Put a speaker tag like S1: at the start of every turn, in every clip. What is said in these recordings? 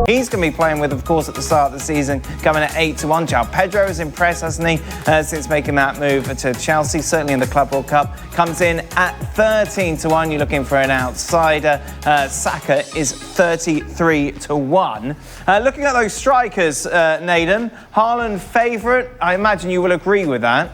S1: He's going to be playing with, of course, at the start of the season, coming at 8-1. João Pedro has impressed, hasn't he, since making that move to Chelsea, certainly in the Club World Cup. Comes in at 13-1. You're looking for an outsider. Saka is 33-1. Looking at those strikers, Nathan, Haaland favourite. I imagine you will agree with that.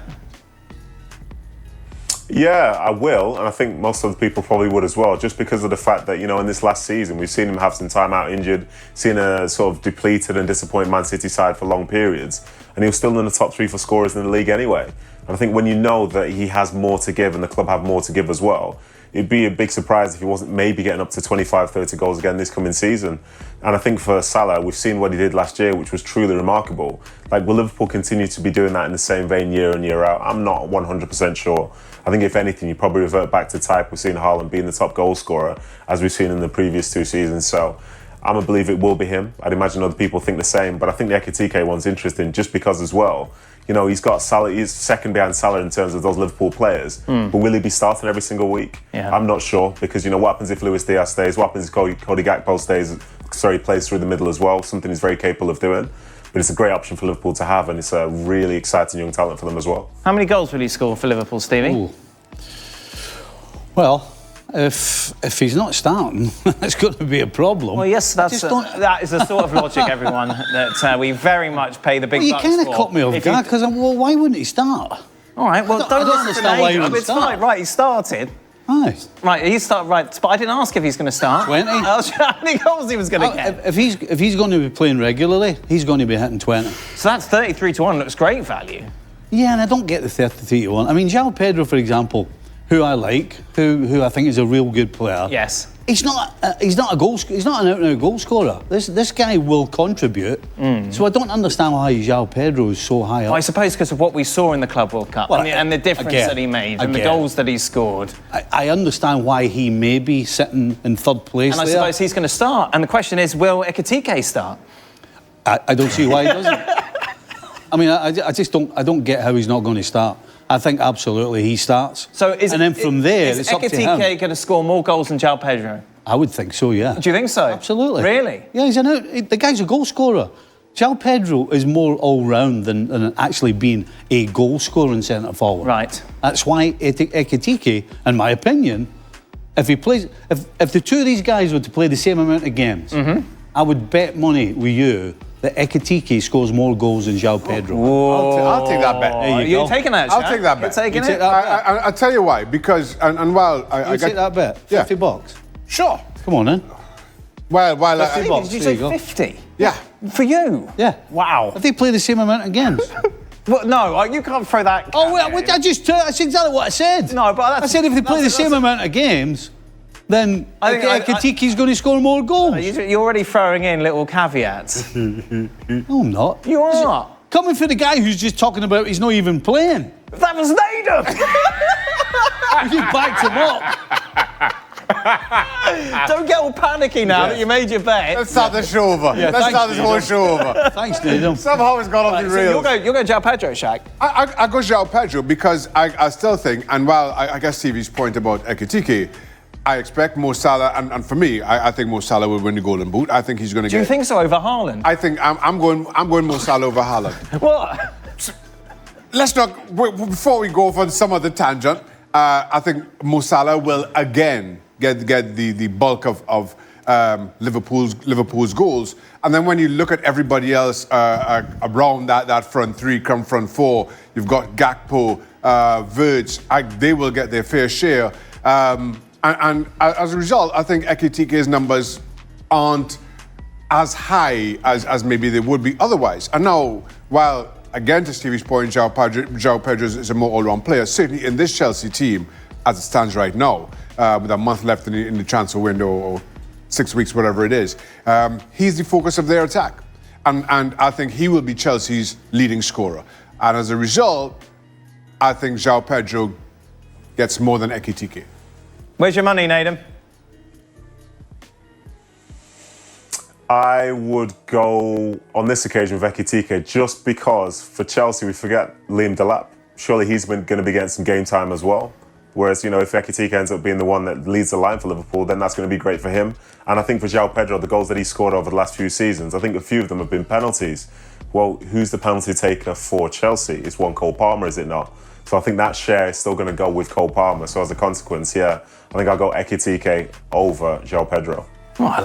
S2: Yeah, I will, and I think most other people probably would as well, just because of the fact that, you know, in this last season, we've seen him have some time out injured, seen a sort of depleted and disappointed Man City side for long periods, and he was still in the top 3 for scorers in the league anyway. And I think when you know that he has more to give and the club have more to give as well, it'd be a big surprise if he wasn't maybe getting up to 25, 30 goals again this coming season. And I think for Salah, we've seen what he did last year, which was truly remarkable. Like, will Liverpool continue to be doing that in the same vein year in, year out? I'm not 100% sure. I think if anything, you probably revert back to type. We've seen Haaland being the top goal scorer, as we've seen in the previous 2 seasons. So I'm a believer it will be him. I'd imagine other people think the same, but I think the Ekitike one's interesting just because as well, you know, he's got Salah, he's second behind Salah in terms of those Liverpool players, but will he be starting every single week?
S1: Yeah.
S2: I'm not sure, because, you know, what happens if Luis Diaz stays? What happens if Cody Gakpo plays through the middle as well, something he's very capable of doing. But it's a great option for Liverpool to have, and it's a really exciting young talent for them as well.
S1: How many goals will he score for Liverpool, Stevie?
S3: Ooh. Well, if he's not starting, that's going to be a problem.
S1: Well, yes, that is the sort of logic, everyone, that we very much pay the big bucks for.
S3: You kind of cut me off guard, because, well, why wouldn't he start?
S1: All right, well, don't
S3: understand why he wouldn't start.
S1: Fine. Right, he started.
S3: Aye.
S1: Right, he started, right, but I didn't ask if he's going to start.
S3: 20.
S1: I was how many goals he was going to get.
S3: If he's going to be playing regularly, he's going to be hitting 20.
S1: So that's 33-1, looks great value.
S3: Yeah, and I don't get the 33-1. I mean, João Pedro, for example, who I like, who I think is a real good player.
S1: Yes.
S3: He's not an out-and-out goal scorer. This guy will contribute. So I don't understand why João Pedro is so high up.
S1: Well, I suppose because of what we saw in the Club World Cup, well, and the difference that he made and the goals that he scored.
S3: I understand why he may be sitting in third place.
S1: And I suppose he's going to start. And the question is, will Ekitike start?
S3: I don't see why he doesn't. I mean, I just don't get how he's not going to start. I think absolutely he starts.
S1: So
S3: and then from there, it's up to him.
S1: Ekitike going to score more goals than João Pedro?
S3: I would think so, yeah.
S1: Do you think so?
S3: Absolutely.
S1: Really?
S3: Yeah, the guy's a goal scorer. João Pedro is more all-round than actually being a goal-scoring centre-forward.
S1: Right.
S3: That's why Ekitike, in my opinion, if the two of these guys were to play the same amount of games, I would bet money with you that Ekitike scores more goals than João Pedro.
S4: I'll take that bet.
S1: You're taking that,
S4: I'll take that bet.
S1: You're taking it?
S4: I'll tell you why. Because, and while I
S3: take that bet?
S4: Yeah.
S3: $50?
S4: Sure.
S3: Come on, then.
S4: While
S1: Did you say 50?
S4: Yeah.
S1: For you?
S3: Yeah.
S1: Wow.
S3: If they play the same amount of games.
S1: Well, no, you can't throw that.
S3: Oh, wait, that's exactly what I said.
S1: No, but
S3: I said if they play the same amount of games, then Ekitike's going to score more goals.
S1: You're already throwing in little caveats.
S3: No, I'm not.
S1: You are.
S3: Coming for the guy who's just talking about he's not even playing.
S1: That was Nathan!
S3: You backed him up.
S1: Don't get all panicky now that you made your bet.
S4: Let's start the show over.
S3: Yeah,
S4: Let's start this whole show over.
S3: Thanks, Nathan.
S4: Somehow it's gone off the rails.
S1: You're going João Pedro, Shaq.
S4: I go João Pedro because I still think, and while I guess Stevie's point about Ekitike, I expect Mo Salah, and for me, I think Mo Salah will win the Golden Boot. I think he's going to get.
S1: Do you think so over Haaland?
S4: I think I'm going Mo Salah over Haaland.
S1: What?
S4: Let's not. Before we go for some other tangent, I think Mo Salah will again get the bulk of Liverpool's goals. And then when you look at everybody else around that front three, front four, you've got Gakpo, Verge. They will get their fair share. And as a result, I think Ekitike's numbers aren't as high as maybe they would be otherwise. And now, while, again, to Stevie's point, João Pedro is a more all-round player, certainly in this Chelsea team, as it stands right now, with a month left in the transfer window, or 6 weeks, whatever it is, he's the focus of their attack. And I think he will be Chelsea's leading scorer. And as a result, I think João Pedro gets more than Ekitike.
S1: Where's your money, Nathan?
S2: I would go on this occasion with Ekitike just because for Chelsea we forget Liam Delap. Surely he's going to be getting some game time as well. Whereas, you know, if Ekitike ends up being the one that leads the line for Liverpool, then that's going to be great for him. And I think for João Pedro, the goals that he scored over the last few seasons, I think a few of them have been penalties. Well, who's the penalty taker for Chelsea? It's one Cole Palmer, is it not? So I think that share is still going to go with Cole Palmer. So as a consequence, yeah, I think I'll go Ekitike over João Pedro.
S1: Oh, I